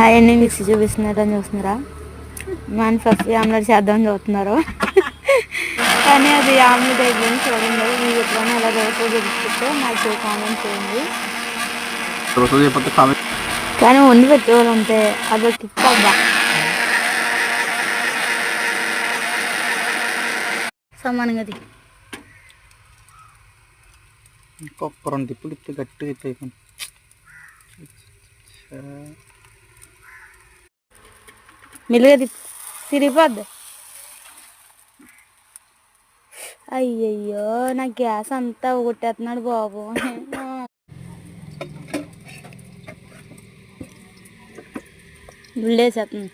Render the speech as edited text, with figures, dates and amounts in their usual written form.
అవన్నీ మిక్సీ చూపిస్తున్నారని చూస్తున్నారా? మన ఫస్ట్ ఆమ్లెట్ చేద్దామని చూస్తున్నారు కానీ అది ఆమ్లెట్ అయిపోయింది. చూడండి మీరు ఎప్పుడైనా అలా దోశ చూపిస్తే నాకు కామెంట్ చేయండి. కానీ వండి పెట్టేవాళ్ళు ఉంటే అదొక కిక్ అబ్బా. సమానంగా ఇంకొక 2 తిప్పులు ఇస్తే గట్టిగా అయిపోయింది. మెల్లిగా తిరిగిపోద్ది. అయ్యయ్యో నా గ్యాస్ అంతా కొట్టేస్తున్నాడు బాబు. గుళ్ళేసేస్తుంది.